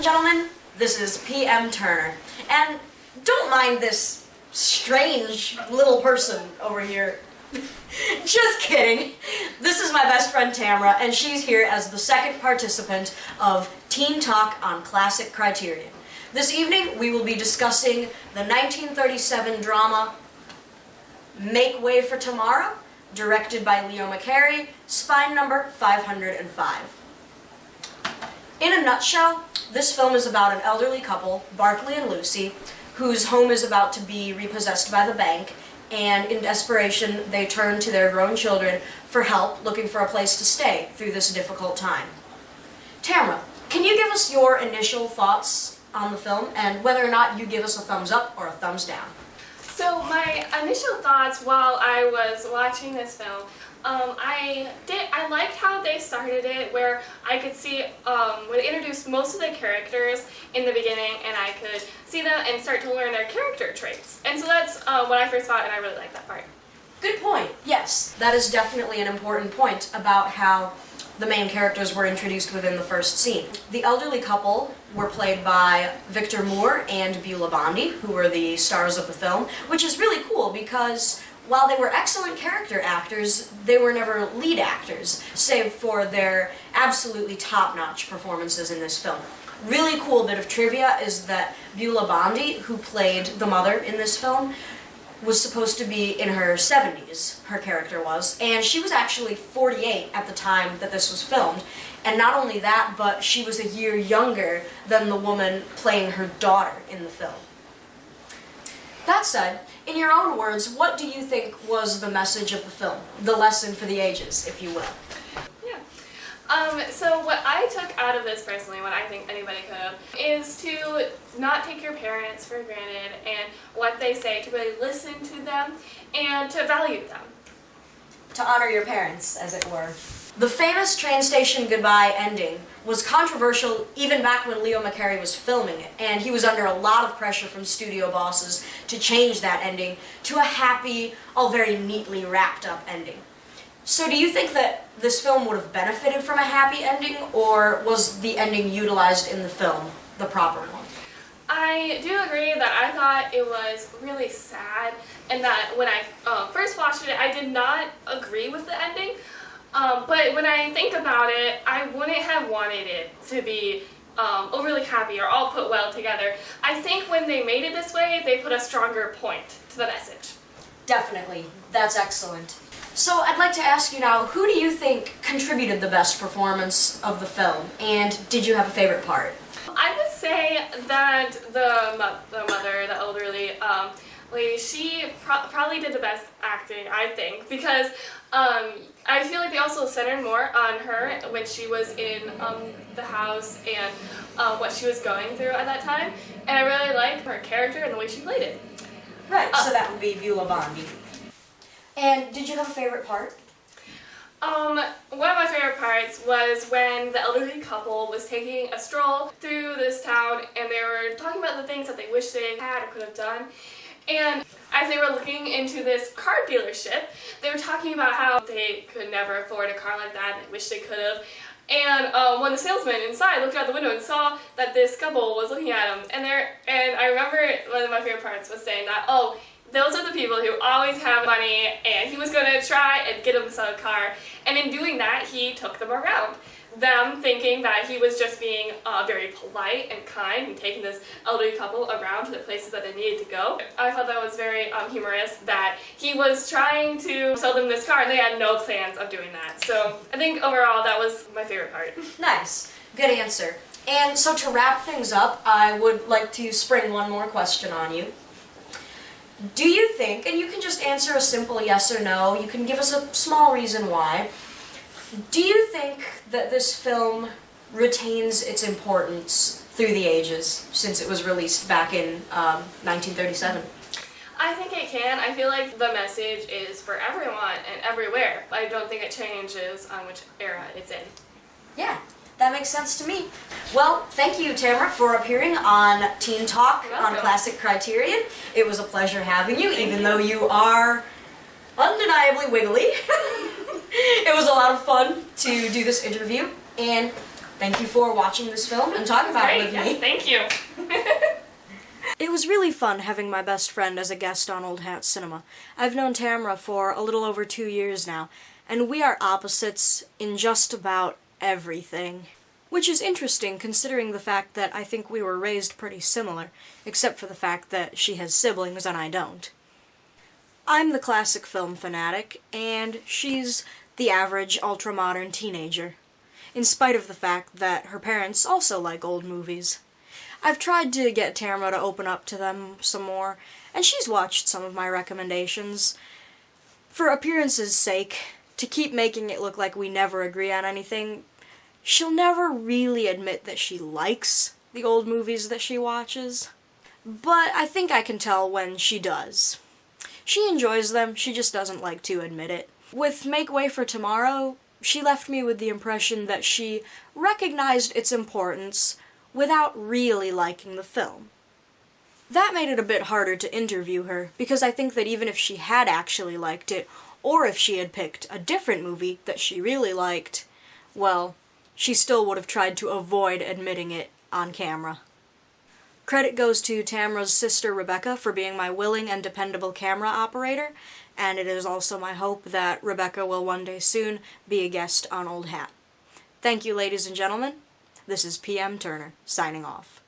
and gentlemen, this is PM Turner. And don't mind this strange little person over here. Just kidding. This is my best friend Tamra, and she's here as the second participant of Teen Talk on Classic Criterion. This evening we will be discussing the 1937 drama Make Way for Tomorrow, directed by Leo McCarey, spine number 505. In a nutshell, this film is about an elderly couple, Barkley and Lucy, whose home is about to be repossessed by the bank, and in desperation they turn to their grown children for help, looking for a place to stay through this difficult time. Tamra, can you give us your initial thoughts on the film, and whether or not you give us a thumbs up or a thumbs down? So my initial thoughts while I was watching this film, I liked how they started it, where I could see when they introduced most of the characters in the beginning, and I could see them and start to learn their character traits. And so that's what I first thought, and I really liked that part. Good point. Yes, that is definitely an important point about how the main characters were introduced within the first scene. The elderly couple were played by Victor Moore and Beulah Bondi, who were the stars of the film, which is really cool because while they were excellent character actors, they were never lead actors, save for their absolutely top-notch performances in this film. Really cool bit of trivia is that Beulah Bondi, who played the mother in this film, was supposed to be in her 70s, her character was, and she was actually 48 at the time that this was filmed. And not only that, but she was a year younger than the woman playing her daughter in the film. That said, in your own words, what do you think was the message of the film? The lesson for the ages, if you will. Yeah. So what I took out of this personally, what I think anybody could have, is to not take your parents for granted and what they say, to really listen to them and to value them. To honor your parents, as it were. The famous train station goodbye ending was controversial even back when Leo McCarey was filming it, and he was under a lot of pressure from studio bosses to change that ending to a happy, all very neatly wrapped up ending. So do you think that this film would have benefited from a happy ending, or was the ending utilized in the film the proper one? I do agree that I thought it was really sad, and that when I first watched it, I did not agree with the ending. But when I think about it, I wouldn't have wanted it to be overly happy or all put well together. I think when they made it this way, they put a stronger point to the message. Definitely. That's excellent. So I'd like to ask you now, who do you think contributed the best performance of the film, and did you have a favorite part? I would say that the mother, the elderly lady, she probably did the best acting, I think, because I feel like they also centered more on her when she was in the house and what she was going through at that time, and I really liked her character and the way she played it. Right, so that would be Beulah Bondi. And did you have a favorite part? One of my favorite parts was when the elderly couple was taking a stroll through this town, and they were talking about the things that they wish they had or could have done. And as they were looking into this car dealership, they were talking about how they could never afford a car like that and they wish they could have. And when the salesman inside looked out the window and saw that this couple was looking at him, and I remember one of my favorite parts was saying that, oh, those are the people who always have money, and he was going to try and get himself a car, and in doing that, he took them around. Them thinking that he was just being very polite and kind and taking this elderly couple around to the places that they needed to go. I thought that was very humorous that he was trying to sell them this car and they had no plans of doing that. So I think overall that was my favorite part. Nice. Good answer. And so to wrap things up, I would like to spring one more question on you. Do you think, and you can just answer a simple yes or no, you can give us a small reason why, do you think that this film retains its importance through the ages since it was released back in 1937? I think it can. I feel like the message is for everyone and everywhere. I don't think it changes on which era it's in. Yeah, that makes sense to me. Well, thank you, Tamra, for appearing on Teen Talk on Classic Criterion. It was a pleasure having you, even though you are undeniably wiggly. It was a lot of fun to do this interview, and thank you for watching this film and talking about it with Yes, me. thank you. It was really fun having my best friend as a guest on Old Hat Cinema. I've known Tamra for a little over 2 years now, and we are opposites in just about everything. Which is interesting considering the fact that I think we were raised pretty similar, except for the fact that she has siblings and I don't. I'm the classic film fanatic, and she's the average ultra-modern teenager, in spite of the fact that her parents also like old movies. I've tried to get Tamra to open up to them some more, and she's watched some of my recommendations. For appearance's sake, to keep making it look like we never agree on anything, she'll never really admit that she likes the old movies that she watches. But I think I can tell when she does. She enjoys them, she just doesn't like to admit it. With Make Way for Tomorrow, she left me with the impression that she recognized its importance without really liking the film. That made it a bit harder to interview her, because I think that even if she had actually liked it, or if she had picked a different movie that she really liked, well, she still would have tried to avoid admitting it on camera. Credit goes to Tamra's sister Rebecca for being my willing and dependable camera operator, and it is also my hope that Rebecca will one day soon be a guest on Old Hat. Thank you, ladies and gentlemen. This is PM Turner, signing off.